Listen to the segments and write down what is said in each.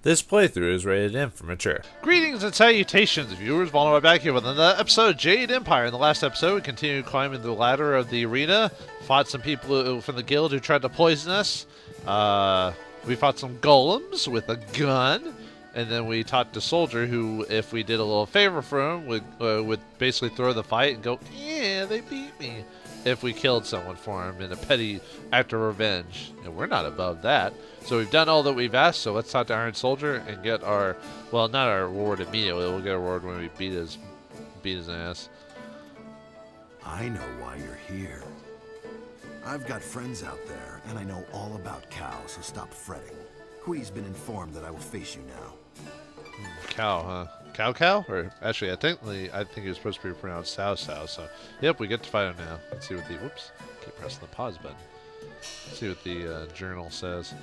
This playthrough is rated M for mature. Greetings and salutations, viewers. Vauldemare back here with another episode of Jade Empire. In the last episode, we continued climbing the ladder of the arena, fought some people from the guild who tried to poison us. We fought some golems with a gun, and then we talked to Soldier, who, if we did a little favor for him, would basically throw the fight and go, "Yeah, they beat me," if we killed someone for him in a petty act of revenge. And we're not above that. So we've done all that we've asked, so let's talk to Iron Soldier and get our, well, not our reward immediately. We'll get a reward when we beat his ass. I know why you're here. I've got friends out there, and I know all about Cal, so stop fretting. Hui's been informed that I will face you now. Cow, huh? Cow? Or actually, I think he was supposed to be pronounced Sao. So, yep, we get to fight him now. Let's see what the, whoops, keep pressing the pause button. Let's see what the journal says.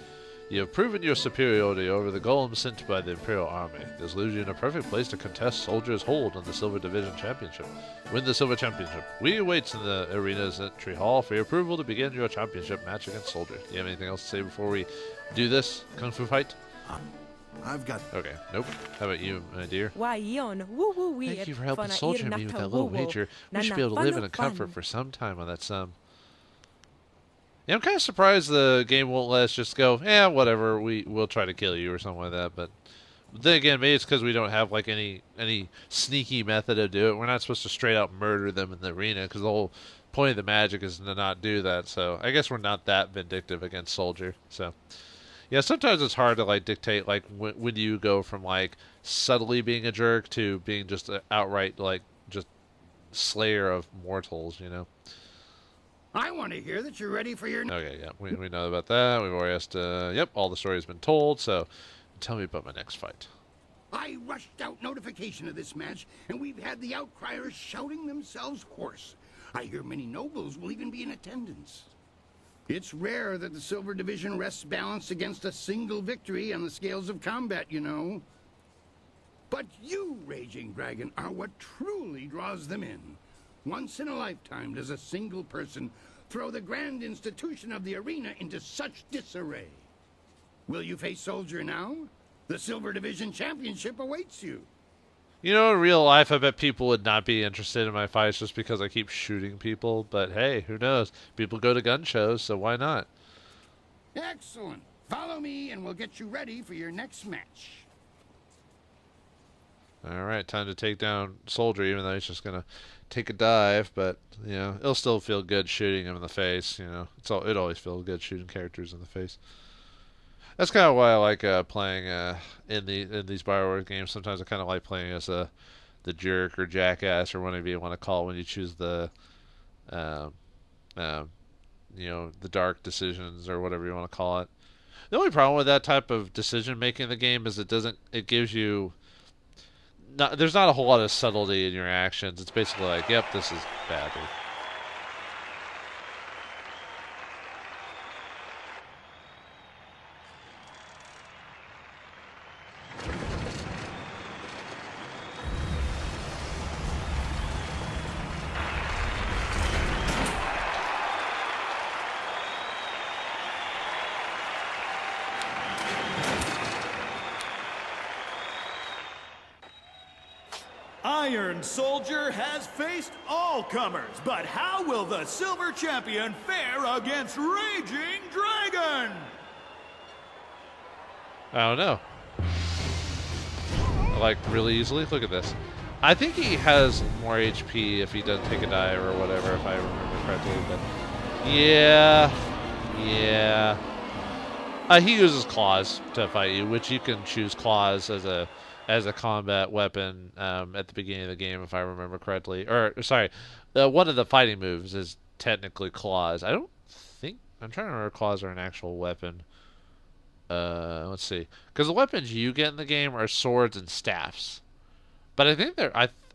You have proven your superiority over the golems sent by the Imperial Army. This leaves you in a perfect place to contest Soldier's hold on the Silver Division Championship. Win the Silver Championship. We awaits in the arena's entry hall for your approval to begin your championship match against Soldier. Do you have anything else to say before we do this kung fu fight? I've got... Okay, nope. How about you, my dear? Thank Thank you for helping Soldier and me with that little wager. We should be able to live in comfort for some time on that sum. Yeah, I'm kind of surprised the game won't let us just go, yeah, whatever, we'll try to kill you or something like that. But then again, maybe it's because we don't have like any sneaky method to do it. We're not supposed to straight out murder them in the arena because the whole point of the magic is to not do that. So I guess we're not that vindictive against Soldier. So yeah, sometimes it's hard to like dictate like when you go from like subtly being a jerk to being just an outright like just slayer of mortals, you know. I want to hear that you're ready for your... Okay, yeah, we know about that. We've already asked, yep, all the story has been told, so tell me about my next fight. I rushed out notification of this match, and we've had the outcriers shouting themselves hoarse. I hear many nobles will even be in attendance. It's rare that the Silver Division rests balanced against a single victory on the scales of combat, you know. But you, Raging Dragon, are what truly draws them in. Once in a lifetime does a single person throw the grand institution of the arena into such disarray. Will you face Soldier now? The Silver Division Championship awaits you. You know, in real life, I bet people would not be interested in my fights just because I keep shooting people. But hey, who knows? People go to gun shows, so why not? Excellent. Follow me and we'll get you ready for your next match. All right, time to take down Soldier, even though he's just going to take a dive. But, you know, it'll still feel good shooting him in the face. You know, it always feels good shooting characters in the face. That's kind of why I like playing in these BioWare games. Sometimes I kind of like playing as the jerk or jackass or whatever you want to call it when you choose the, you know, the dark decisions or whatever you want to call it. The only problem with that type of decision making in the game is it gives you... there's not a whole lot of subtlety in your actions. It's basically like, yep, this is bad. Iron Soldier has faced all comers, but how will the Silver Champion fare against Raging Dragon? I don't know. Like, really easily? Look at this. I think he has more HP if he doesn't take a dive or whatever, if I remember correctly, but... Yeah. He uses claws to fight you, which you can choose claws as a combat weapon at the beginning of the game, if I remember correctly. Or, sorry, one of the fighting moves is technically claws. I'm trying to remember if claws are an actual weapon. Let's see. Because the weapons you get in the game are swords and staffs. But I think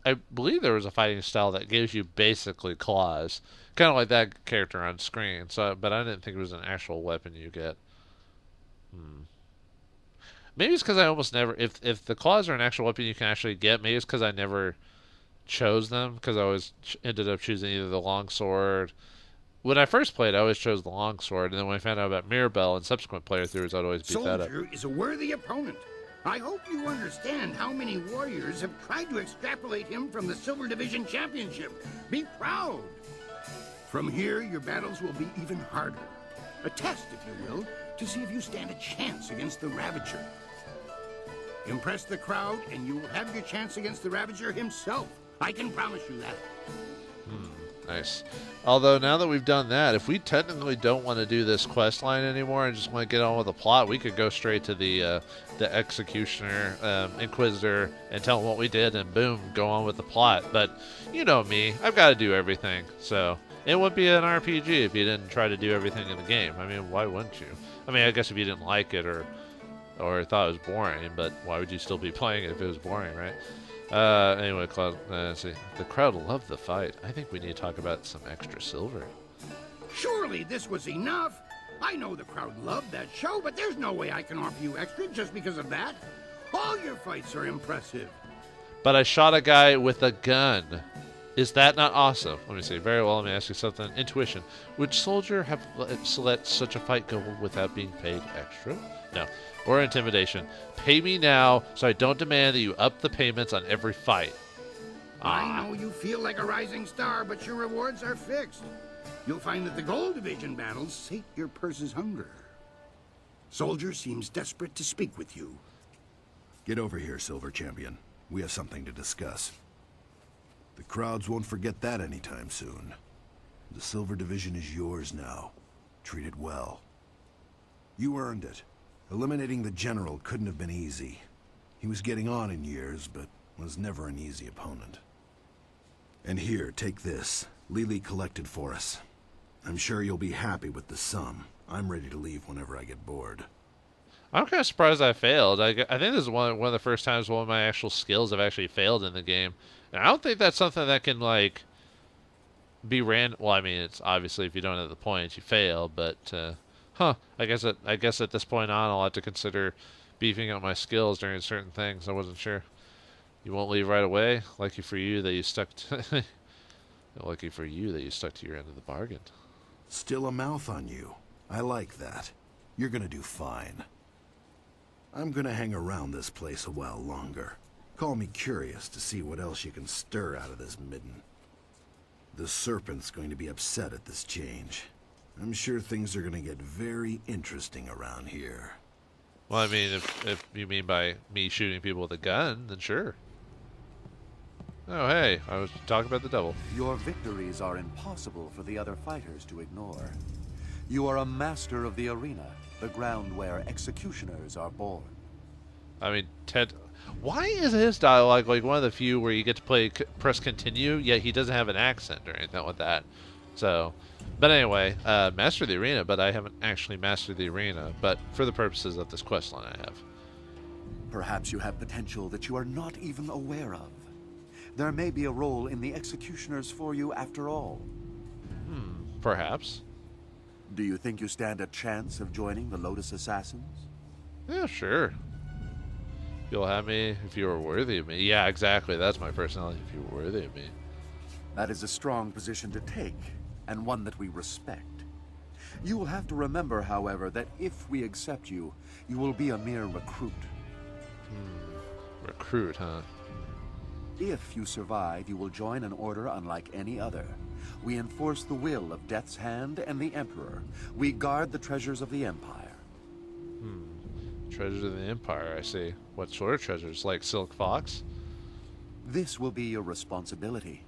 I believe there was a fighting style that gives you basically claws. Kind of like that character on screen. But I didn't think it was an actual weapon you get. Maybe it's because I almost never... If the claws are an actual weapon you can actually get, maybe it's because I never chose them. Because I always ended up choosing either the longsword... When I first played, I always chose the longsword. And then when I found out about Mirabelle and subsequent playthroughs, I'd always beat that up. Soldier is a worthy opponent. I hope you understand how many warriors have tried to extrapolate him from the Silver Division Championship. Be proud. From here, your battles will be even harder. A test, if you will, to see if you stand a chance against the Ravager. Impress the crowd, and you will have your chance against the Ravager himself. I can promise you that. Nice. Although, now that we've done that, if we technically don't want to do this quest line anymore and just want to get on with the plot, we could go straight to the Executioner, Inquisitor, and tell them what we did, and boom, go on with the plot. But, you know me, I've got to do everything, so it would be an RPG if you didn't try to do everything in the game. I mean, why wouldn't you? I mean, I guess if you didn't like it or thought it was boring, but why would you still be playing it if it was boring, right? Anyway, let's see. The crowd loved the fight. I think we need to talk about some extra silver. Surely this was enough. I know the crowd loved that show, but there's no way I can offer you extra just because of that. All your fights are impressive. But I shot a guy with a gun. Is that not awesome? Let me see. Very well, let me ask you something. Intuition. Would Soldier have let such a fight go without being paid extra? No. Or intimidation. Pay me now so I don't demand that you up the payments on every fight. I know you feel like a rising star, but your rewards are fixed. You'll find that the Gold Division battles sate your purse's hunger. Soldier seems desperate to speak with you. Get over here, Silver Champion. We have something to discuss. The crowds won't forget that anytime soon. The Silver Division is yours now. Treat it well. You earned it. Eliminating the General couldn't have been easy. He was getting on in years, but was never an easy opponent. And here, take this. Lily collected for us. I'm sure you'll be happy with the sum. I'm ready to leave whenever I get bored. I'm kind of surprised I failed. I think this is one of the first times one of my actual skills have actually failed in the game. And I don't think that's something that can, like, be ran. Well, I mean, it's obviously if you don't have the points, you fail, but... I guess at this point on, I'll have to consider beefing up my skills during certain things. I wasn't sure. You won't leave right away. Lucky for you that you stuck to lucky for you that you stuck to your end of the bargain. Still a mouth on you. I like that. You're gonna do fine. I'm gonna hang around this place a while longer. Call me curious to see what else you can stir out of this midden. The Serpent's going to be upset at this change. I'm sure things are going to get very interesting around here. Well, I mean, if you mean by me shooting people with a gun, then sure. Oh, hey, I was talking about the devil. Your victories are impossible for the other fighters to ignore. You are a master of the arena, the ground where executioners are born. I mean, Ted, why is his dialogue like one of the few where you get to press continue, yet he doesn't have an accent or anything like that? So... But anyway, master the arena, but I haven't actually mastered the arena, but for the purposes of this questline I have. Perhaps you have potential that you are not even aware of. There may be a role in the executioners for you after all. Perhaps. Do you think you stand a chance of joining the Lotus Assassins? Yeah, sure. You'll have me if you were worthy of me. Yeah, exactly, that's my personality, if you were worthy of me. That is a strong position to take. And one that we respect. You will have to remember, however, that if we accept you, you will be a mere recruit. Recruit, huh? If you survive, you will join an order unlike any other. We enforce the will of Death's Hand and the Emperor. We guard the treasures of the Empire. Treasures of the Empire, I see. What sort of treasures? Like Silk Fox? This will be your responsibility.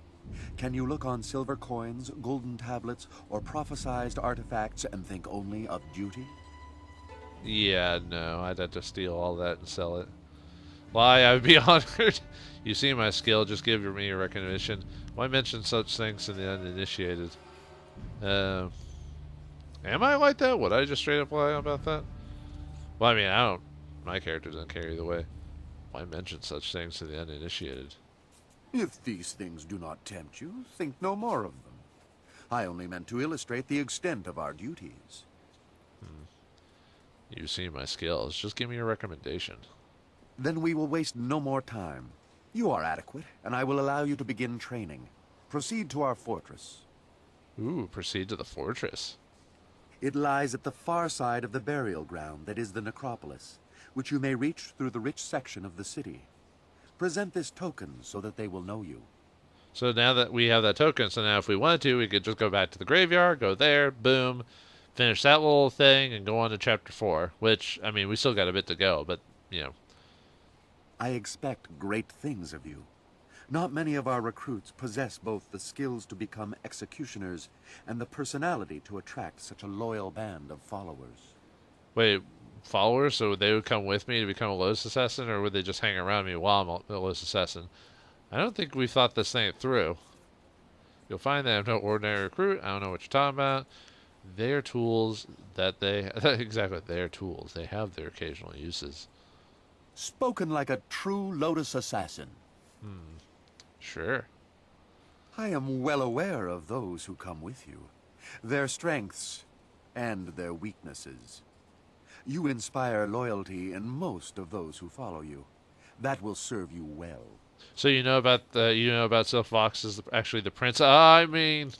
Can you look on silver coins, golden tablets, or prophesized artifacts and think only of duty? Yeah, no, I'd have to steal all that and sell it. Why, I would be honored. You see my skill, just give me a recognition. Why mention such things to the uninitiated? Am I like that? Would I just straight up lie about that? Well, I mean, my character doesn't care either way. Why mention such things to the uninitiated? If these things do not tempt you, think no more of them. I only meant to illustrate the extent of our duties. You see my skills. Just give me a recommendation. Then we will waste no more time. You are adequate, and I will allow you to begin training. Proceed to our fortress. Ooh, proceed to the fortress. It lies at the far side of the burial ground that is the necropolis. which you may reach through the rich section of the city. Present this token so that they will know you. So now that we have that token, so now if we wanted to, we could just go back to the graveyard, go there, boom, finish that little thing, and go on to Chapter 4, which, I mean, we still got a bit to go, but, you know. I expect great things of you. Not many of our recruits possess both the skills to become executioners and the personality to attract such a loyal band of followers. Wait, followers? So they would come with me to become a Lotus Assassin, or would they just hang around me while I'm a Lotus Assassin? I don't think we thought this thing through. You'll find that I'm no ordinary recruit. I don't know what you're talking about. They're tools that they... exactly, they're tools. They have their occasional uses. Spoken like a true Lotus Assassin. Sure. I am well aware of those who come with you, their strengths and their weaknesses. You inspire loyalty in most of those who follow you. That will serve you well. So you know about Silk Fox is actually the prince. I mean,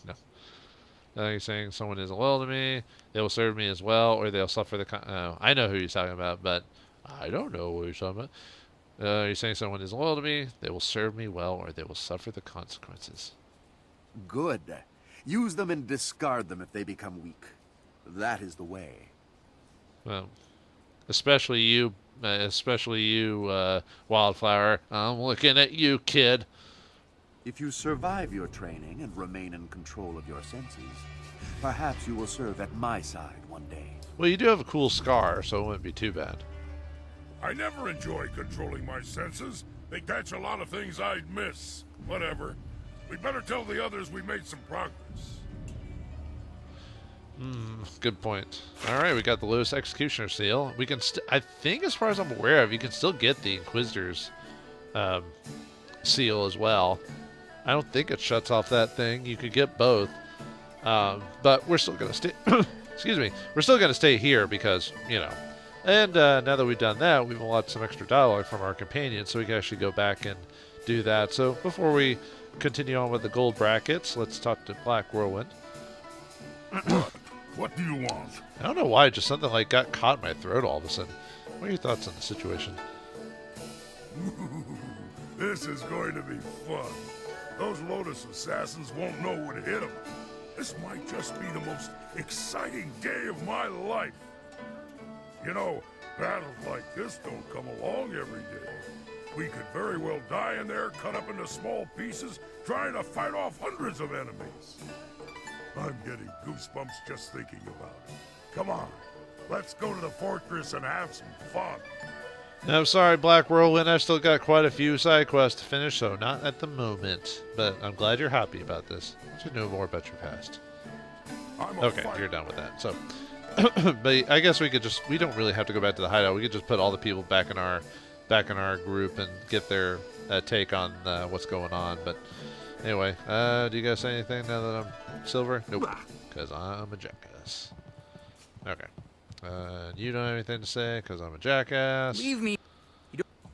no. You're saying someone isn't loyal to me, they will serve me as well, or they'll suffer the... I know who you're talking about, but I don't know what you're talking about. You're saying someone isn't loyal to me, they will serve me well, or they will suffer the consequences. Good. Use them and discard them if they become weak. That is the way. Well, especially you, Wildflower. I'm looking at you, kid. If you survive your training and remain in control of your senses, perhaps you will serve at my side one day. Well, you do have a cool scar, so it wouldn't be too bad. I never enjoy controlling my senses. They catch a lot of things I'd miss. Whatever. We'd better tell the others we made some progress. Good point. Alright, we got the Lotus Executioner seal. We can I think, as far as I'm aware of, you can still get the Inquisitor's seal as well. I don't think it shuts off that thing. You could get both. But we're still going to stay... excuse me. We're still going to stay here because, you know... And now that we've done that, we've unlocked some extra dialogue from our companions, so we can actually go back and do that. So before we continue on with the gold brackets, let's talk to Black Whirlwind. What do you want? I don't know why, just something like got caught in my throat all of a sudden. What are your thoughts on the situation? This is going to be fun. Those Lotus Assassins won't know what hit them. This might just be the most exciting day of my life. You know, battles like this don't come along every day. We could very well die in there, cut up into small pieces, trying to fight off hundreds of enemies. I'm getting goosebumps just thinking about it. Come on, let's go to the fortress and have some fun. I'm sorry, Black Whirlwind, I've still got quite a few side quests to finish, so not at the moment. But I'm glad you're happy about this. To know more about your past. Okay, you're done with that. So, but I guess we don't really have to go back to the hideout. We could just put all the people back in our group and get their take on what's going on. But anyway, do you guys say anything now that I'm silver? Nope, because I'm a jackass. Okay. You don't have anything to say because I'm a jackass. Leave me.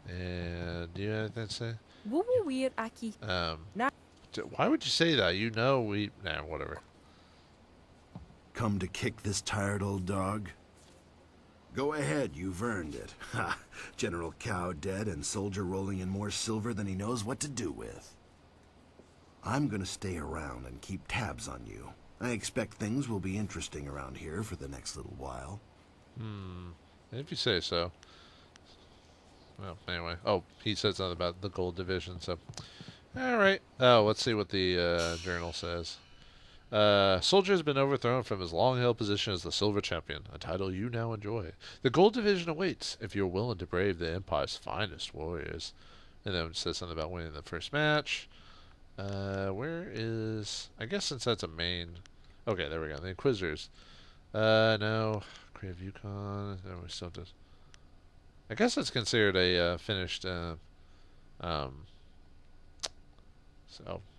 And do you have anything to say? Weird, Aki. Why would you say that? You know we... Nah, whatever. Come to kick this tired old dog? Go ahead, you've earned it. Ha! General Cow dead and Soldier rolling in more silver than he knows what to do with. I'm gonna stay around and keep tabs on you. I expect things will be interesting around here for the next little while. If you say so. Well, anyway. Oh, he said something about the gold division, so... Alright. Oh, let's see what the journal says. Soldier has been overthrown from his long-held position as the Silver Champion, a title you now enjoy. The Gold Division awaits if you're willing to brave the Empire's finest warriors. And then it says something about winning the first match. Where is... I guess since that's a main... Okay, there we go. The Inquisitors. No. Creative Yukon. No, we still just... I guess it's considered a finished... So,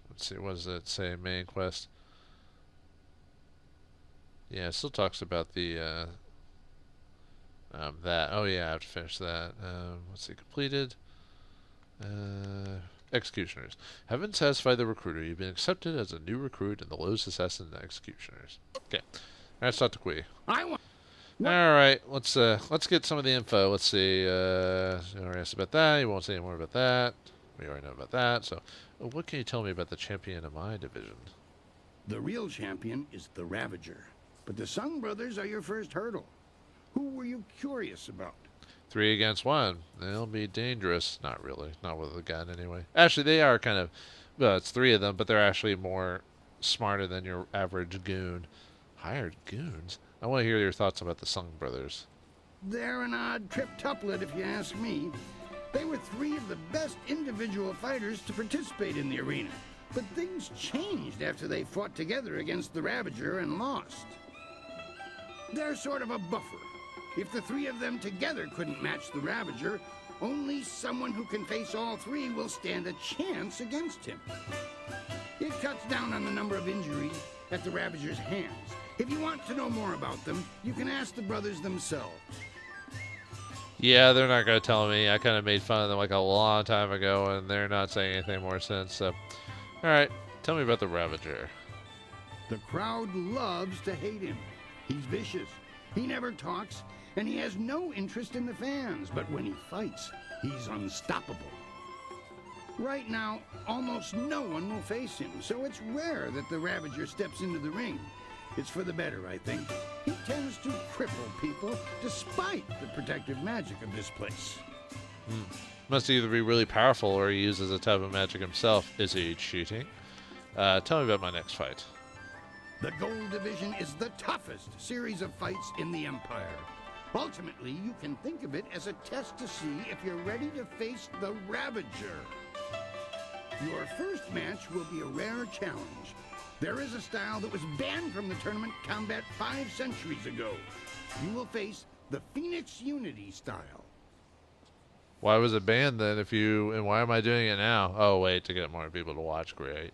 let's see. What does it say? Main quest. Yeah, it still talks about the, that. Oh, yeah, I have to finish that. Let's see, completed. Executioners. Haven't satisfied the recruiter. You've been accepted as a new recruit in the Lotus Assassin Executioners. Okay. Let's talk to Kui. All right, let's get some of the info. Let's see. You already asked about that. You won't say any more about that. We already know about that. So, what can you tell me about the champion of my division? The real champion is the Ravager, but the Sung brothers are your first hurdle. Who were you curious about? 3 against 1. They'll be dangerous. Not really. Not with a gun, anyway. Actually, they are kind of... Well, it's 3 of them, but they're actually more smarter than your average goon. Hired goons? I want to hear your thoughts about the Sung brothers. They're an odd triptuplet, if you ask me. They were 3 of the best individual fighters to participate in the arena. But things changed after they fought together against the Ravager and lost. They're sort of a buffer. If the 3 of them together couldn't match the Ravager, only someone who can face all 3 will stand a chance against him. It cuts down on the number of injuries at the Ravager's hands. If you want to know more about them, you can ask the brothers themselves. Yeah, they're not going to tell me. I kind of made fun of them like a long time ago, and they're not saying anything more since. So, all right, tell me about the Ravager. The crowd loves to hate him. He's vicious. He never talks, and he has no interest in the fans. But when he fights, he's unstoppable. Right now, almost no one will face him, so it's rare that the Ravager steps into the ring. It's for the better, I think. He tends to cripple people despite the protective magic of this place. Must either be really powerful or he uses a type of magic himself. Is he cheating? Tell me about my next fight. The Gold Division is the toughest series of fights in the Empire. Ultimately, you can think of it as a test to see if you're ready to face the Ravager. Your first match will be a rare challenge. There is a style that was banned from the tournament combat 5 centuries ago. You will face the Phoenix Unity style. Why was it banned then? And why am I doing it now? Oh wait, to get more people to watch. Great.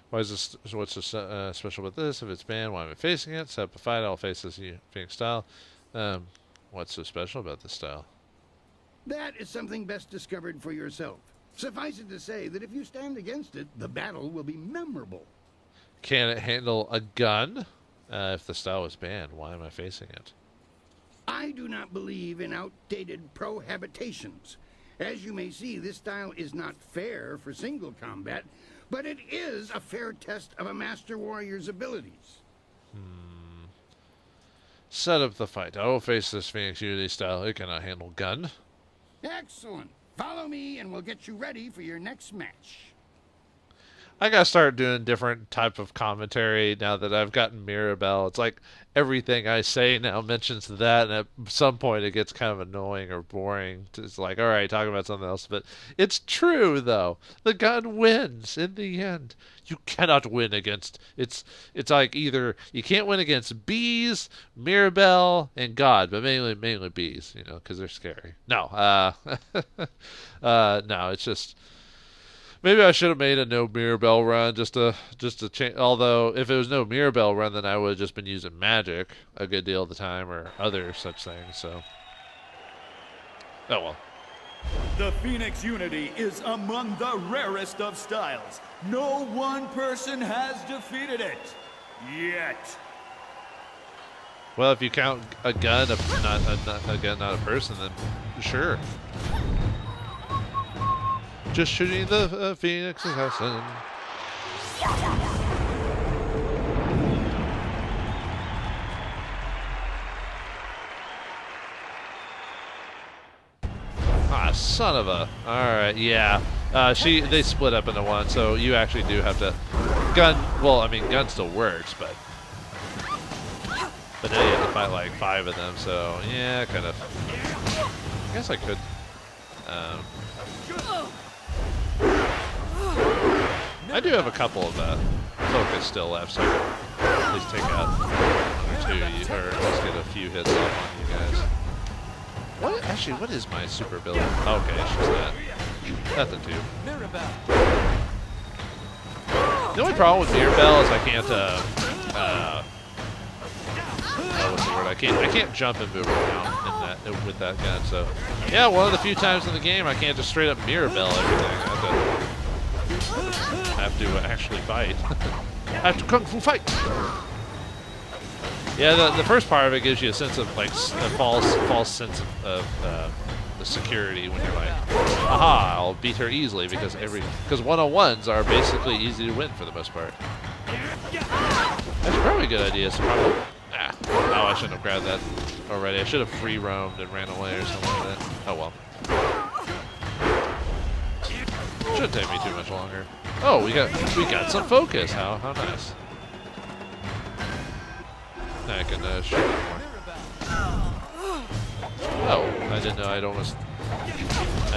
Why is this? What's so special about this? If it's banned, why am I facing it? Set up a fight. I'll face this Phoenix style. What's so special about this style? That is something best discovered for yourself. Suffice it to say that if you stand against it, the battle will be memorable. Can it handle a gun? If the style was banned, why am I facing it? I do not believe in outdated prohabitations. As you may see, this style is not fair for single combat, but it is a fair test of a master warrior's abilities. Set up the fight. I will face this Phoenix Unity style. It cannot handle gun. Excellent. Follow me and we'll get you ready for your next match. I gotta start doing different type of commentary now that I've gotten Mirabelle. It's like everything I say now mentions that, and at some point it gets kind of annoying or boring. It's like, all right, talk about something else. But it's true, though. The gun wins in the end. You cannot win against... It's like either you can't win against bees, Mirabelle, and God, but mainly bees, you know, because they're scary. No, no, it's just... Maybe I should have made a no Mirabelle run just to change. Although if it was no Mirabelle run, then I would have just been using magic a good deal of the time or other such things. So, oh well. The Phoenix Unity is among the rarest of styles. No one person has defeated it yet. Well, if you count a gun, not a person, then sure. Just shooting the Phoenix assassin. Ah, son of a... Alright, yeah. They split up into one, so you actually do have to... Well, I mean, gun still works, but now you have to fight like 5 of them, so yeah, kind of... I guess I could... I do have a couple of focus still left, so I can at least take out 2, or at least get a few hits off on you guys. What is my super ability? Okay, it's just that. Nothing too. The only problem with Mirabelle is I can't, what's the word? I can't jump and move around with that gun, so. Yeah, one of the few times in the game I can't just straight up Mirabelle everything. I have to actually fight. I have to kung fu fight. Yeah, the first part of it gives you a sense of like a false sense of the security when you're like, aha, I'll beat her easily because 101s are basically easy to win for the most part. That's probably a good idea. So probably, oh, I shouldn't have grabbed that already. I should have free roamed and ran away or something like that. Oh well. Shouldn't take me too much longer. Oh, we got some focus. How nice. I can shoot more. Oh, I didn't know I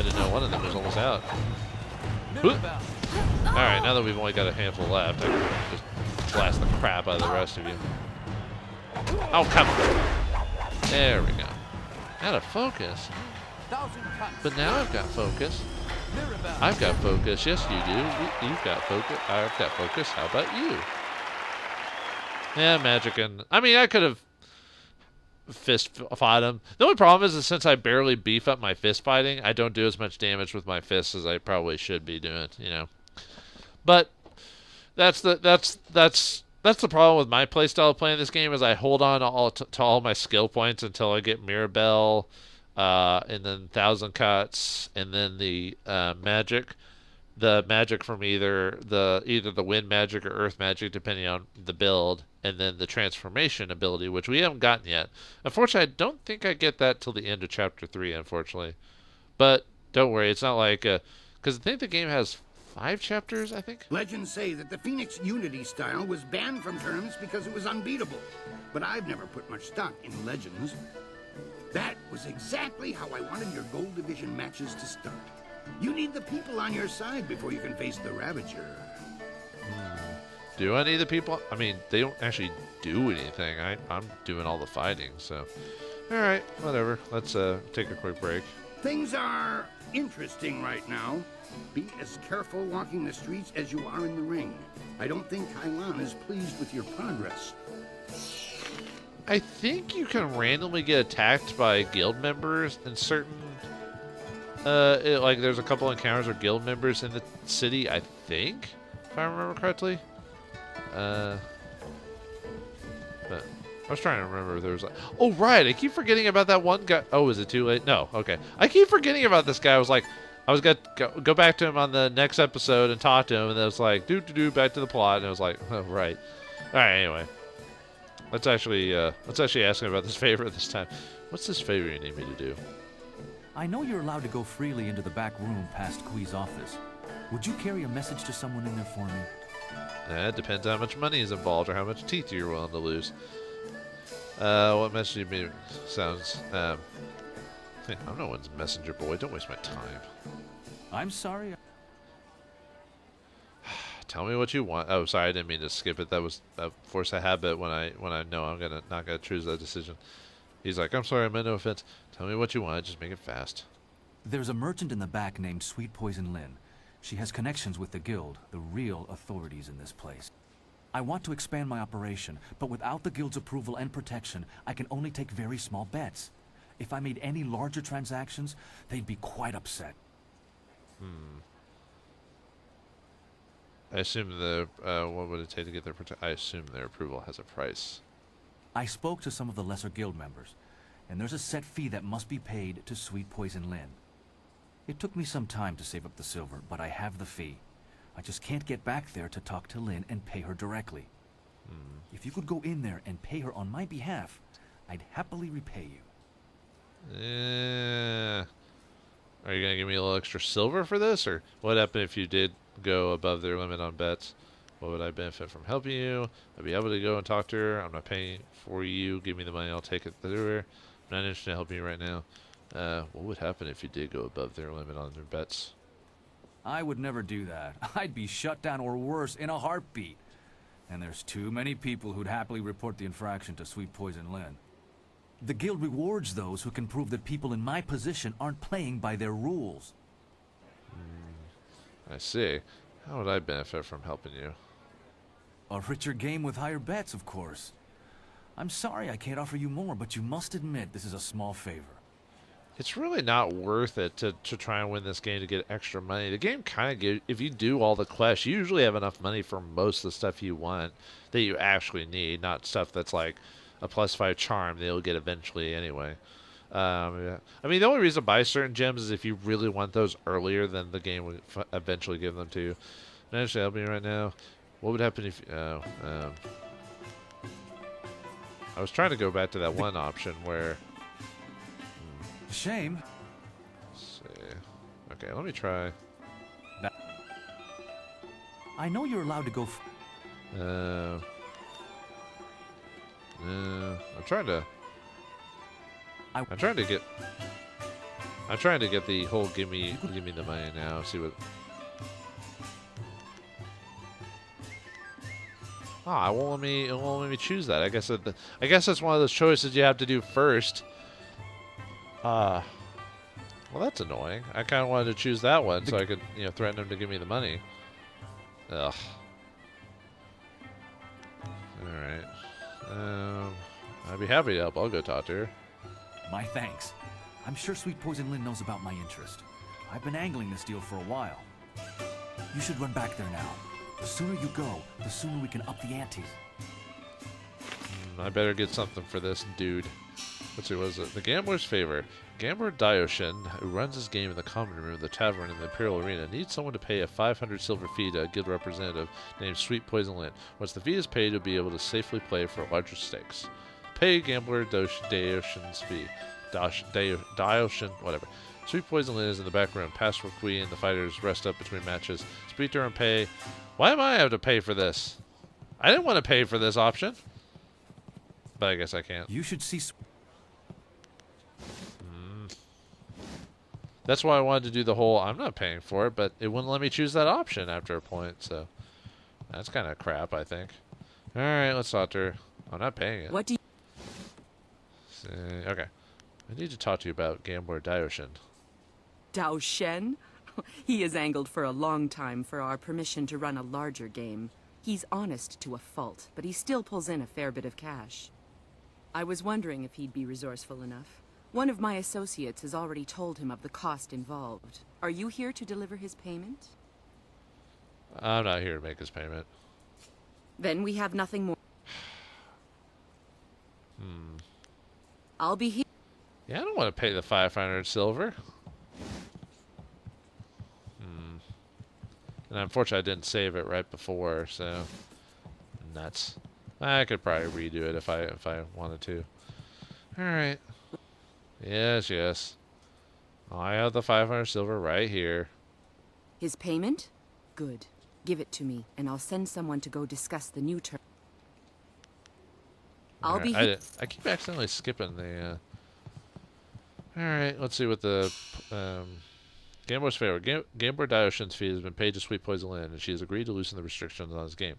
didn't know one of them was almost out. Alright, now that we've only got a handful left, I can just blast the crap out of the rest of you. Oh, come on. There we go. Out of focus. But now I've got focus. I've got focus. Yes, you do. You've got focus. I've got focus. How about you? Yeah, magic and... I mean, I could have fist fought him. The only problem is that since I barely beef up my fist fighting, I don't do as much damage with my fists as I probably should be doing, you know. But that's the problem with my playstyle of playing this game is I hold on to all my skill points until I get Mirabelle, and then 1,000 Cuts, and then the magic. The magic from either the wind magic or earth magic, depending on the build, and then the transformation ability, which we haven't gotten yet. Unfortunately, I don't think I get that till the end of Chapter 3, unfortunately. But don't worry, it's not like because I think the game has 5 chapters, I think. Legends say that the Phoenix Unity style was banned from tournaments because it was unbeatable. But I've never put much stock in legends. That was exactly how I wanted your Gold Division matches to start. You need the people on your side before you can face the Ravager. Do I need the people? I mean, they don't actually do anything. I'm doing all the fighting, so... Alright, whatever. Let's take a quick break. Things are interesting right now. Be as careful walking the streets as you are in the ring. I don't think Kailan is pleased with your progress. I think you can randomly get attacked by guild members in certain... like there's a couple encounters with guild members in the city, I think, if I remember correctly. But I was trying to remember if there was like, oh right, I keep forgetting about that one guy. Oh, is it too late? No, okay. I keep forgetting about this guy. I was gonna go back to him on the next episode and talk to him, and then it was like back to the plot, and it was like, oh right. All right, anyway. Let's actually ask him about this favor this time. What's this favor you need me to do? I know you're allowed to go freely into the back room past Kui's office. Would you carry a message to someone in there for me? It depends how much money is involved or how much teeth you're willing to lose. What message do you mean? Sounds... hey, I'm no one's messenger boy. Don't waste my time. I'm sorry. Tell me what you want. Oh, sorry, I didn't mean to skip it. That was a force of habit when I know I'm not gonna choose that decision. He's like, I'm sorry, I meant no offense. Tell me what you want, just make it fast. There's a merchant in the back named Sweet Poison Lynn. She has connections with the guild, the real authorities in this place. I want to expand my operation, but without the guild's approval and protection, I can only take very small bets. If I made any larger transactions, they'd be quite upset. I assume what would it take to get their I assume their approval has a price. I spoke to some of the lesser guild members, and there's a set fee that must be paid to Sweet Poison Lynn. It took me some time to save up the silver, but I have the fee. I just can't get back there to talk to Lynn and pay her directly. If you could go in there and pay her on my behalf, I'd happily repay you. Are you going to give me a little extra silver for this? Or what happened if you did go above their limit on bets? What would I benefit from helping you? I'd be able to go and talk to her. I'm not paying for you. Give me the money. I'll take it through her. I'm not interested in helping you right now. What would happen if you did go above their limit on their bets? I would never do that. I'd be shut down or worse in a heartbeat. And there's too many people who'd happily report the infraction to Sweet Poison Lynn. The guild rewards those who can prove that people in my position aren't playing by their rules. I see. How would I benefit from helping you? A richer game with higher bets, of course. I'm sorry I can't offer you more, but you must admit this is a small favor. It's really not worth it to try and win this game to get extra money. The game kind of gives, if you do all the quests, you usually have enough money for most of the stuff you want that you actually need, not stuff that's like, a +5 charm they'll get eventually anyway. Yeah. I mean, the only reason to buy certain gems is if you really want those earlier than the game would eventually give them to you. And actually, help me right now. What would happen if... I was trying to go back to that one option where... Shame. Let's see. Okay, let me try. I know you're allowed to go... I'm trying to get the whole give me the money now. See what. It won't let me choose that. I guess that's one of those choices you have to do first. Well, that's annoying. I kind of wanted to choose that one so I could, threaten him to give me the money. Ugh. All right. I'd be happy to help. I'll go talk to her. My thanks. I'm sure Sweet Poison Lynn knows about my interest. I've been angling this deal for a while. You should run back there now. The sooner you go, the sooner we can up the ante. I better get something for this dude. Let's see, what is it? The Gambler's Favor. Gambler Dioshin, who runs his game in the common room of the tavern in the Imperial Arena, needs someone to pay a 500 silver fee to a guild representative named Sweet Poison Lynn. Once the fee is paid, you'll be able to safely play for larger stakes. Pay Gambler Dioshin's fee. Dioshin, whatever. Sweet Poison Lynn is in the back room. Past for Queen, and the fighters rest up between matches. Speak to her and pay. Why am I have to pay for this? I didn't want to pay for this option. But I guess I can't. You should see... That's why I wanted to do the whole, I'm not paying for it, but it wouldn't let me choose that option after a point, so that's kind of crap, I think. All right, let's talk to her. I'm not paying it. What do you... Okay. I need to talk to you about Gambler Dioshin. Daoshen? He has angled for a long time for our permission to run a larger game. He's honest to a fault, but he still pulls in a fair bit of cash. I was wondering if he'd be resourceful enough. One of my associates has already told him of the cost involved. Are you here to deliver his payment? I'm not here to make his payment. Then we have nothing more. I'll be here. Yeah, I don't want to pay the 500 silver. And unfortunately, I didn't save it right before, so nuts. I could probably redo it if I wanted to. All right. Yes, yes. I have the 500 silver right here. His payment? Good. Give it to me, and I'll send someone to go discuss the new term. I'll be here. I keep accidentally skipping the... Alright, let's see what the... Gambler's Favor. Gambler Dioshin's fee has been paid to Sweet Poison Lynn, and she has agreed to loosen the restrictions on his game.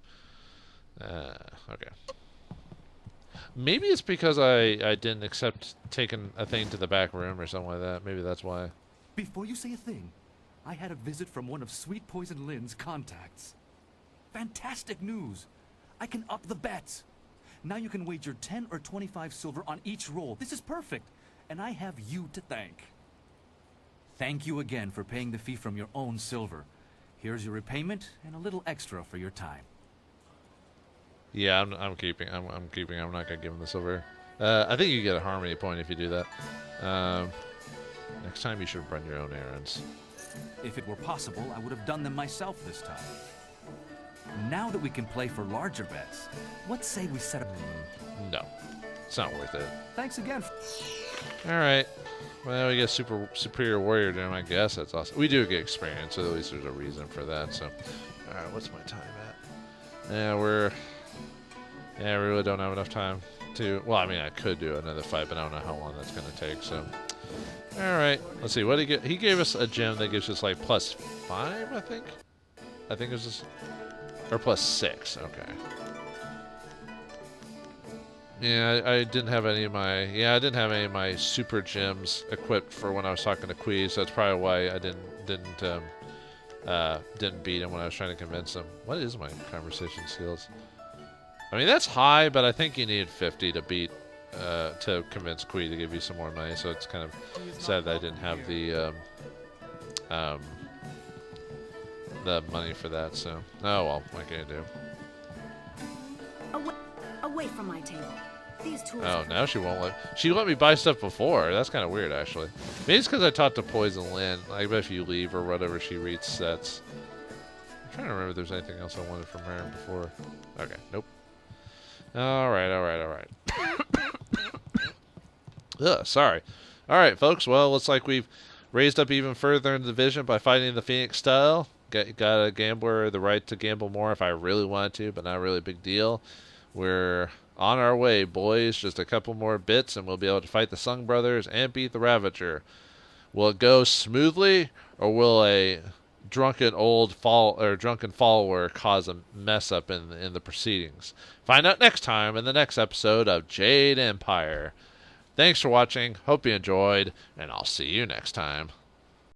Okay. Maybe it's because I didn't accept taking a thing to the back room or something like that. Maybe that's why. Before you say a thing, I had a visit from one of Sweet Poison Lynn's contacts. Fantastic news! I can up the bets! Now you can wager 10 or 25 silver on each roll. This is perfect, and I have you to thank. Thank you again for paying the fee from your own silver. Here's your repayment and a little extra for your time. Yeah, I'm keeping. I'm keeping. I'm not gonna give him the silver. I think you get a harmony point if you do that. Next time you should run your own errands. If it were possible, I would have done them myself this time. Now that we can play for larger bets, what say we set up... No, it's not worth it. Thanks again. All right. Well, we get superior warrior gem. I guess that's awesome. We do get experience, so at least there's a reason for that. So, all right, what's my time at? Yeah, we really don't have enough time to. Well, I mean, I could do another fight, but I don't know how long that's gonna take. So, all right, let's see. What did he get? He gave us a gem that gives us like +5, I think. I think it was just, or +6. Okay. Yeah, I didn't have any of my. Yeah, I didn't have any of my super gems equipped for when I was talking to Quee, so that's probably why I didn't beat him when I was trying to convince him. What is my conversation skills? I mean, that's high, but I think you need 50 to beat to convince Quee to give you some more money. So it's kind of sad that I didn't have the money for that. So oh well, what can I do? Away from my table. Oh, now she won't let... She let me buy stuff before. That's kind of weird, actually. Maybe it's because I talked to Poison Lynn. I bet if you leave or whatever, she resets. I'm trying to remember if there's anything else I wanted from her before. Okay, nope. Alright. Ugh, sorry. Alright, folks. Well, looks like we've raised up even further in the division by fighting the Phoenix style. Got a gambler the right to gamble more if I really wanted to, but not really a big deal. We're on our way, boys. Just a couple more bits, and we'll be able to fight the Sung Brothers and beat the Ravager. Will it go smoothly, or will a drunken follower cause a mess up in the proceedings? Find out next time in the next episode of Jade Empire. Thanks for watching. Hope you enjoyed, and I'll see you next time.